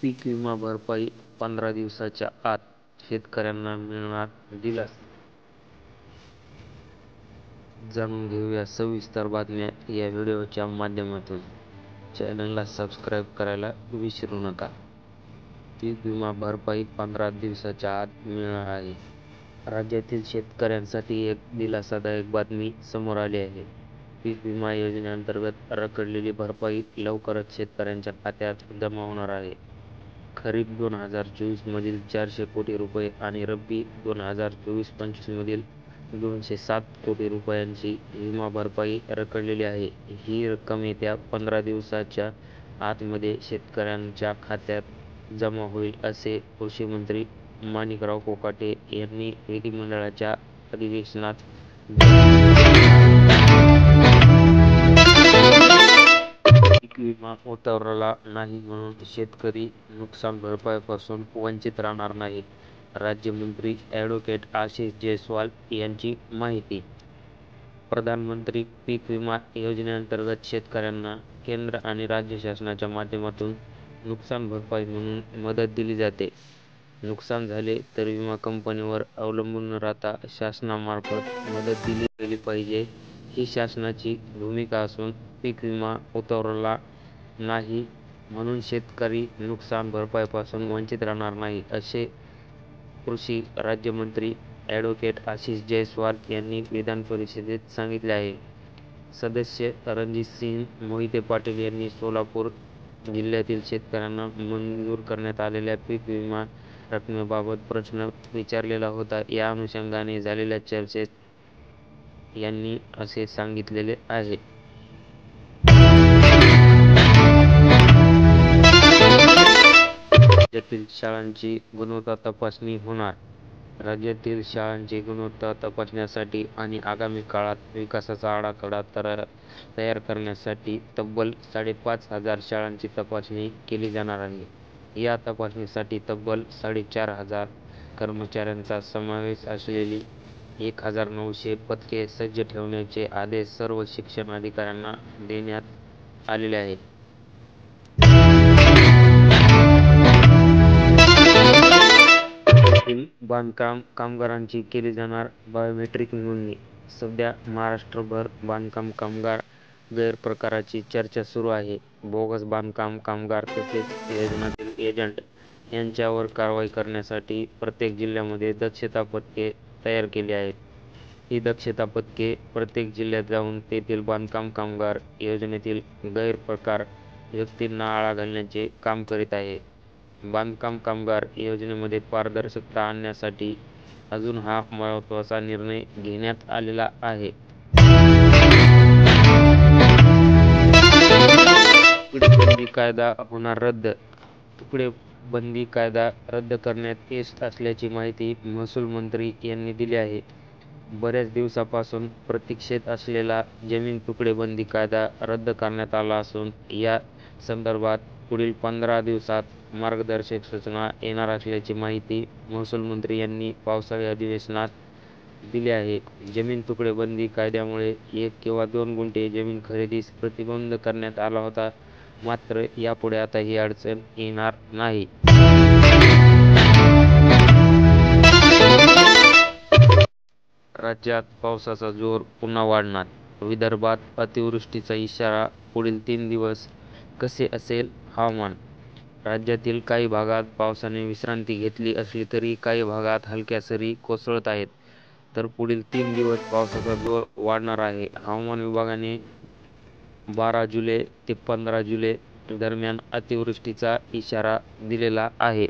पीक विमा भरपाई 15 दिवसाच्या आत शेतकऱ्यांना मिळणार दिलासा. जाणून घेऊया सविस्तर बातम्या या व्हिडिओच्या माध्यमातून. चॅनलला सबस्क्राईब करायला विसरू नका. पीक विमा भरपाई 15 दिवसाच्या आत मिळणार आहे. राज्यातील शेतकऱ्यांसाठी एक दिलासादायक बातमी समोर आली आहे. पीक विमा योजनेअंतर्गत रखडलेली भरपाई लवकरच शेतकऱ्यांच्या खात्यात जमा होणार आहे. खरीप 2024 मधील 400 कोटी रुपये आणि रब्बी 2024-25 मधील 207 कोटी रुपयांची विमा भरपाई रखडलेली आहे. ही रक्कम येत्या 15 दिवसाच्या आतमध्ये शेतकऱ्यांच्या खात्यात जमा होईल, असे कृषी मंत्री माणिकराव कोकाटे यांनी विधिमंडळाच्या अधिवेशनात पीक विमा उतरवला नाही म्हणून शेतकरी नुकसान भरपाईपासून वंचित राहणार नाहीत. राज्यमंत्री ॲडव्होकेट आशिष जयस्वाल यांची माहिती. प्रधानमंत्री पीक विमा योजनेअंतर्गत शेतकऱ्यांना केंद्र आणि राज्य शासनाच्या माध्यमातून नुकसान भरपाई म्हणून मदत दिली जाते. नुकसान झाले तर विमा कंपनीवर अवलंबून न राहता शासनामार्फत मदत दिली गेली पाहिजे, ही शासनाची भूमिका असून पीक विमा उतरवला नाही म्हणून शेतकरी नुकसान भरपाईपासून वंचित राहणार नाही, असे कृषी राज्यमंत्री ॲडव्होकेट आशिष जयस्वाल यांनी विधान परिषदेत सांगितले आहे. सदस्य रणजितसिंह मोहिते पाटील यांनी सोलापूर जिल्ह्यातील शेतकऱ्यांना मंजूर करण्यात आलेल्या पीक विमा रकमेबाबत प्रश्न विचारलेला होता. या अनुषंगाने झालेल्या चर्चेत यांनी असे सांगितलेले आहे. राज्यातील शाळांची गुणवत्ता तपासणी होणार. राज्यातील शाळांची गुणवत्ता तपासण्यासाठी आणि आगामी काळात विकासाचा आराखडा तयार करण्यासाठी तब्बल 5,500 शाळांची तपासणी केली जाणार आहे. या तपासणीसाठी तब्बल 4,500 कर्मचाऱ्यांचा समावेश असलेली 1,900 पथके सज्ज ठेवण्याचे आदेश सर्व शिक्षण अधिकाऱ्यांना देण्यात आलेले आहेत. राज्यातील बांधकाम कामगारांची केली जाणार बायोमेट्रिक नोंदणी. सध्या महाराष्ट्रभर बांधकाम कामगार गैरप्रकाराची चर्चा सुरू आहे. बोगस बांधकाम कामगार तसेच योजनातील एजंट यांच्यावर कारवाई करण्यासाठी प्रत्येक जिल्ह्यामध्ये दक्षता पथके तयार केली आहेत. ही दक्षता पथके प्रत्येक जिल्ह्यात जाऊन तेथील बांधकाम कामगार योजनेतील गैरप्रकार व्यक्तींना आळा घालण्याचे काम करीत आहे. बांधकाम कामगार योजनेमध्ये पारदर्शकता आणण्यासाठी अजून हा महत्त्वाचा निर्णय घेण्यात आलेला आहे. तुकडेबंदी कायदा होणार रद्द. तुकडेबंदी कायदा रद्द करण्यात येत असल्याची माहिती महसूल मंत्री यांनी दिली आहे. बऱ्याच दिवसांपासून प्रतीक्षेत असलेला जमीन तुकडेबंदी कायदा रद्द करण्यात आला असून या संदर्भात पुढील 15 दिवसात मार्गदर्शक सूचना येणार असल्याची माहिती महसूल मंत्री यांनी पावसाळी अधिवेशनात दिली आहे. जमीन तुकडेबंदी कायद्यामुळे 1 किंवा 2 गुंठे जमीन खरेदीस प्रतिबंध करण्यात आला होता. मात्र यापुढे आता ही अडचण येणार नाही. राज्यात पावसाचा जोर पुन्हा वाढणार. विदर्भात अतिवृष्टीचा इशारा. पुढील 3 दिवस कसे असेल हवामान. राज्यातील काही भागात पावसाने विश्रांती घेतली असली तरी काही भागात हलक्या सरी कोसळत आहेत. तर पुढील 3 दिवस पावसाचा जोर वाढणार आहे. हवामान विभागाने 12 जुलै ते 15 जुलै दरम्यान अतिवृष्टीचा इशारा दिलेला आहे.